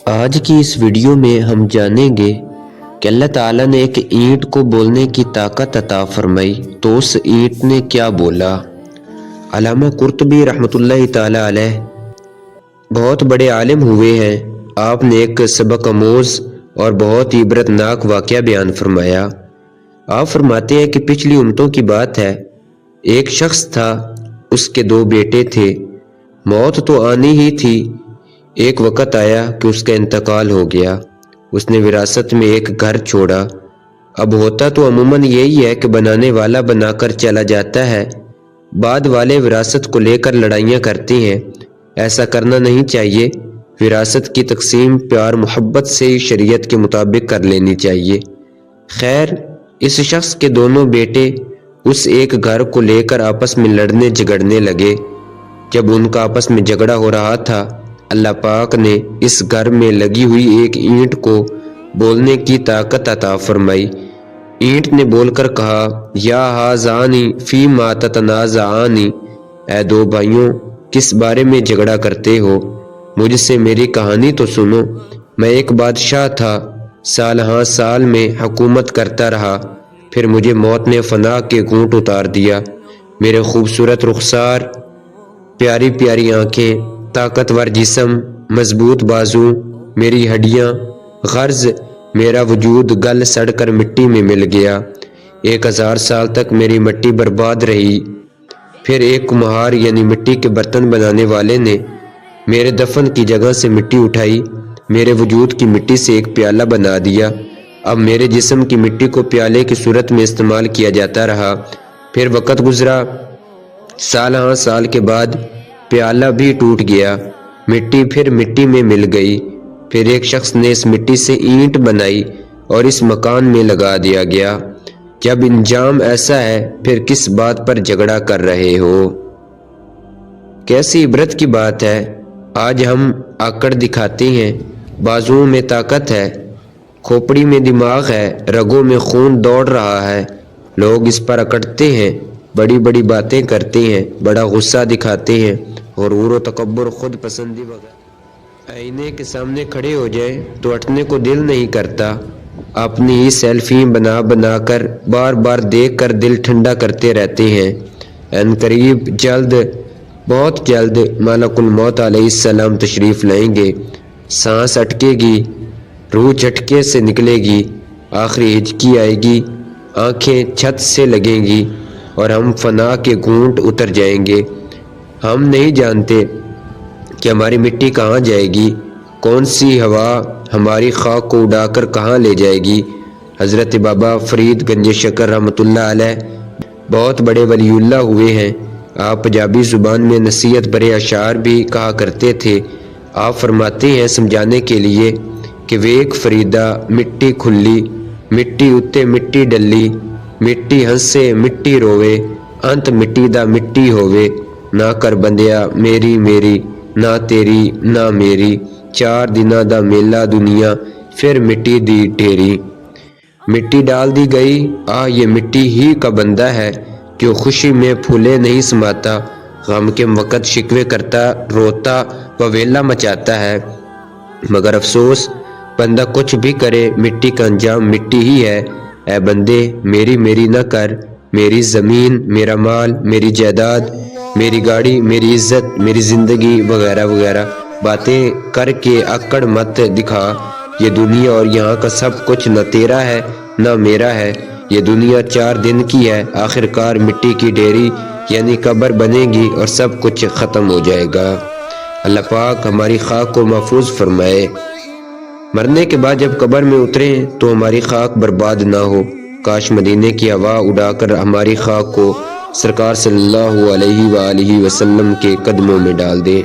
آج کی اس ویڈیو میں ہم جانیں گے کہ اللہ تعالیٰ نے ایک اینٹ کو بولنے کی طاقت عطا فرمائی تو اس اینٹ نے کیا بولا۔ علامہ قرطبی رحمۃ اللہ تعالیٰ علیہ بہت بڑے عالم ہوئے ہیں۔ آپ نے ایک سبق آموز اور بہت عبرتناک واقعہ بیان فرمایا۔ آپ فرماتے ہیں کہ پچھلی امتوں کی بات ہے، ایک شخص تھا، اس کے 2 بیٹے تھے۔ موت تو آنی ہی تھی، ایک وقت آیا کہ اس کا انتقال ہو گیا۔ اس نے وراثت میں ایک گھر چھوڑا۔ اب ہوتا تو عموماً یہی ہے کہ بنانے والا بنا کر چلا جاتا ہے، بعد والے وراثت کو لے کر لڑائیاں کرتے ہیں۔ ایسا کرنا نہیں چاہیے، وراثت کی تقسیم پیار محبت سے شریعت کے مطابق کر لینی چاہیے۔ خیر، اس شخص کے دونوں بیٹے اس ایک گھر کو لے کر آپس میں لڑنے جھگڑنے لگے۔ جب ان کا آپس میں جھگڑا ہو رہا تھا، اللہ پاک نے اس گھر میں لگی ہوئی ایک اینٹ کو بولنے کی طاقت عطا فرمائی۔ اینٹ نے بول کر کہا، یا ہازانی فی ما تتنازعانی، اے 2 بھائیوں، کس بارے میں جھگڑا کرتے ہو؟ مجھ سے میری کہانی تو سنو۔ میں ایک بادشاہ تھا، سال ہاں سال میں حکومت کرتا رہا، پھر مجھے موت نے فنا کے گھونٹ اتار دیا۔ میرے خوبصورت رخسار، پیاری پیاری آنکھیں، طاقتور جسم، مضبوط بازو، میری ہڈیاں، غرض میرا وجود گل سڑ کر مٹی میں مل گیا۔ 1000 سال تک میری مٹی برباد رہی۔ پھر ایک کمہار یعنی مٹی کے برتن بنانے والے نے میرے دفن کی جگہ سے مٹی اٹھائی، میرے وجود کی مٹی سے ایک پیالہ بنا دیا۔ اب میرے جسم کی مٹی کو پیالے کی صورت میں استعمال کیا جاتا رہا۔ پھر وقت گزرا، سال ہاں سال کے بعد پیالہ بھی ٹوٹ گیا، مٹی پھر مٹی میں مل گئی۔ پھر ایک شخص نے اس مٹی سے اینٹ بنائی اور اس مکان میں لگا دیا گیا۔ جب انجام ایسا ہے، پھر کس بات پر جھگڑا کر رہے ہو؟ کیسی عبرت کی بات ہے۔ آج ہم آکڑ دکھاتے ہیں، بازوؤں میں طاقت ہے، کھوپڑی میں دماغ ہے، رگوں میں خون دوڑ رہا ہے، لوگ اس پر اکڑتے ہیں، بڑی بڑی باتیں کرتے ہیں، بڑا غصہ دکھاتے ہیں، غرور و تکبر، خود پسندی وغیرہ۔ آئینے کے سامنے کھڑے ہو جائے تو ہٹنے کو دل نہیں کرتا۔ اپنی ہی سیلفی بنا بنا کر بار بار دیکھ کر دل ٹھنڈا کرتے رہتے ہیں۔ ان قریب، جلد، بہت جلد ملک الموت علیہ السلام تشریف لائیں گے۔ سانس اٹکے گی، روح جھٹکے سے نکلے گی، آخری ہچکی آئے گی، آنکھیں چھت سے لگیں گی اور ہم فنا کے گھونٹ اتر جائیں گے۔ ہم نہیں جانتے کہ ہماری مٹی کہاں جائے گی، کون سی ہوا ہماری خاک کو اڑا کر کہاں لے جائے گی۔ حضرت بابا فرید گنج شکر رحمۃ اللہ علیہ بہت بڑے ولی اللہ ہوئے ہیں۔ آپ پنجابی زبان میں نصیحت برے اشعار بھی کہا کرتے تھے۔ آپ فرماتے ہیں سمجھانے کے لیے کہ ویک فریدا مٹی کھلی، مٹی اتے مٹی ڈلی، مٹی ہنسے مٹی روے، انت مٹی دا مٹی ہووے، نہ کر بندیا میری میری، نہ تیری نہ میری، 4 دناں دا میلہ دنیا، پھر مٹی دی ڈھیری۔ مٹی ڈال دی گئی، یہ مٹی ہی کا بندہ ہے جو خوشی میں پھولے نہیں سماتا، غم کے وقت شکوے کرتا، روتا و ویلا مچاتا ہے۔ مگر افسوس، بندہ کچھ بھی کرے، مٹی کا انجام مٹی ہی ہے۔ اے بندے، میری میری نہ کر، میری زمین، میرا مال، میری جائیداد، میری گاڑی، میری عزت، میری زندگی وغیرہ وغیرہ باتیں کر کے اکڑ مت دکھا۔ یہ دنیا اور یہاں کا سب کچھ نہ تیرا ہے نہ میرا ہے۔ یہ دنیا 4 دن کی ہے، آخر کار مٹی کی ڈھیری یعنی قبر بنے گی اور سب کچھ ختم ہو جائے گا۔ اللہ پاک ہماری خاک کو محفوظ فرمائے۔ مرنے کے بعد جب قبر میں اتریں تو ہماری خاک برباد نہ ہو۔ کاش مدینے کی ہوا اڑا کر ہماری خاک کو سرکار صلی اللہ علیہ وآلہ وسلم کے قدموں میں ڈال دے۔